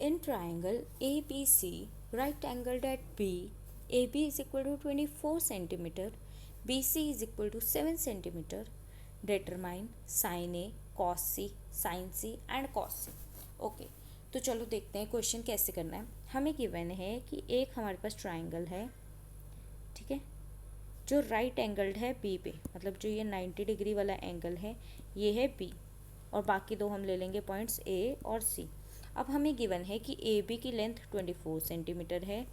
In triangle ABC, right angled at B, AB is equal to 24 centimeter, BC is equal to 7 centimeter. Determine sin A, cos C, sin C and cos C. Okay, तो चलो देखते हैं question कैसे करना है. हमें given है कि एक हमारे पास ट्राइंगल है, ठीक है, जो राइट एंगल्ड है बी पे, मतलब जो ये 90 डिग्री वाला एंगल है ये है बी, और बाकी दो हम ले लेंगे पॉइंट्स ए और सी. अब हमें गिवन है कि ए बी की लेंथ 24 सेंटीमीटर है,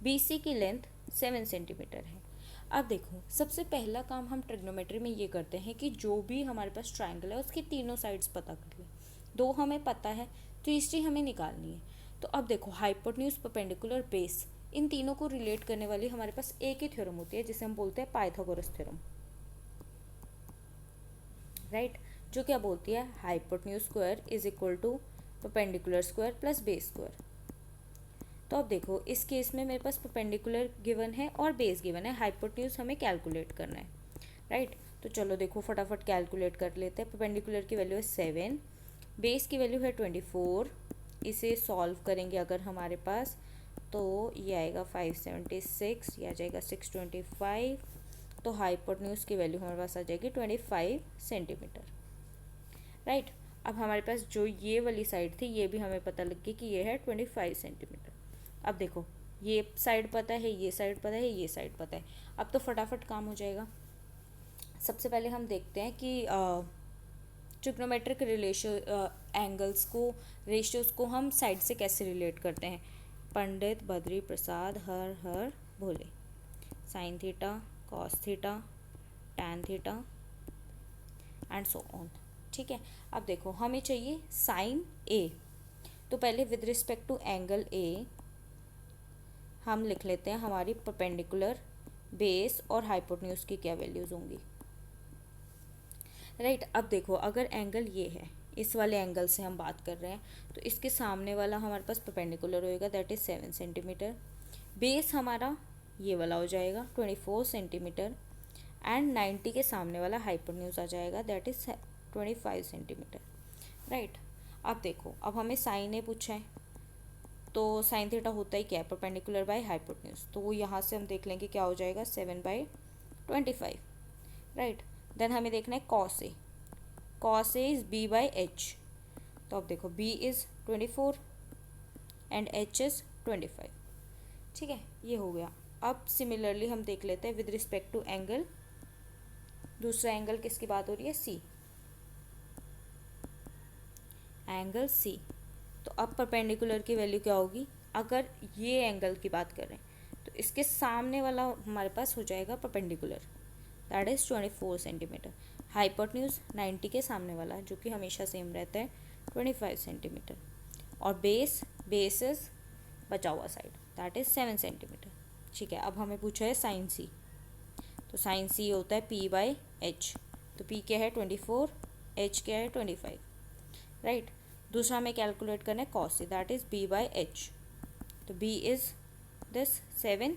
बी सी की लेंथ 7 सेंटीमीटर है. अब देखो, सबसे पहला काम हम ट्रिग्नोमेट्री में ये करते हैं कि जो भी हमारे पास ट्राइंगल है उसकी तीनों साइड्स पता कर लें. दो हमें पता है, तीसरी हमें निकालनी है. तो अब देखो, हाइपोटेन्यूज, परपेंडिकुलर, बेस, इन तीनों को रिलेट करने वाली हमारे पास एक ही थ्योरम होती है जिसे हम बोलते हैं पाइथागोरस थ्योरम, राइट, जो क्या बोलती है, hypotenuse square is equal to perpendicular square plus base square. तो अब देखो, इस केस में मेरे पास परपेंडिकुलर गिवन है और बेस गिवन है, हाइपोटेन्यूज हमें कैलकुलेट करना है, राइट. तो चलो देखो फटाफट कैलकुलेट कर लेते हैं. परपेंडिकुलर की वैल्यू है 7, बेस की वैल्यू है 24. इसे सॉल्व करेंगे अगर हमारे पास, तो ये आएगा 576, ये आ जाएगा 625. तो हाइपोटेन्यूज की वैल्यू हमारे पास आ जाएगी 25 सेंटीमीटर, राइट. अब हमारे पास जो ये वाली साइड थी ये भी हमें पता लग गई कि ये है 25 सेंटीमीटर. अब देखो, ये साइड पता है, ये साइड पता है, ये साइड पता है. अब तो फटाफट काम हो जाएगा. सबसे पहले हम देखते हैं कि ट्रिग्नोमेट्रिक एंगल्स को, रेशियोज को हम साइड से कैसे रिलेट करते हैं. Pandit Badri Prasad Har Har Bhole. Sine theta, cos theta, tan theta and so on, ठीक है. अब देखो, हमें चाहिए साइन ए. तो पहले with respect to angle A हम लिख लेते हैं हमारी परपेंडिकुलर, बेस और हाइपोटेन्यूज की क्या वैल्यूज होंगी, राइट. अब देखो, अगर एंगल ये है, इस वाले एंगल से हम बात कर रहे हैं, तो इसके सामने वाला हमारे पास परपेंडिकुलर होएगा, दैट इज 7 सेंटीमीटर. बेस हमारा ये वाला हो जाएगा 24 सेंटीमीटर, एंड 90 के सामने वाला हाइपोटेन्यूज आ जाएगा, दैट इज 25 सेंटीमीटर, राइट. अब देखो, अब हमें साइन ए पूछा है, तो साइन थीटा होता ही क्या है, परपेंडिकुलर बाय हाइपोटेन्यूज. तो वो यहाँ से हम देख लेंगे क्या हो जाएगा, 7/25, राइट. देन हमें देखना है cos A. Cos A is B by H. तो अब देखो, B is 24 and H is 25, ठीक है, ये हो गया. अब सिमिलरली हम देख लेते हैं विद रिस्पेक्ट टू एंगल, दूसरा एंगल किसकी बात हो रही है, सी, एंगल सी. तो अब परपेंडिकुलर की वैल्यू क्या होगी, अगर ये एंगल की बात करें तो इसके सामने वाला हमारे पास हो जाएगा perpendicular, that is 24 centimetre. Hypotenuse 90 के सामने वाला, जो कि हमेशा सेम रहता है, 25 सेंटीमीटर. और बेस इज बचा हुआ साइड, दैट इज़ 7 सेंटीमीटर, ठीक है. अब हमें पूछा है साइन सी. तो साइन सी होता है पी बाई एच. तो पी क्या है 24, एच क्या है 25, राइट. दूसरा हमें कैलकुलेट करना है cos C, that is B by H. तो B is this 7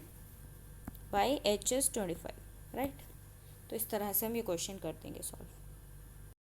by H is 25, right. तो इस तरह से हम ये क्वेश्चन कर देंगे सॉल्व.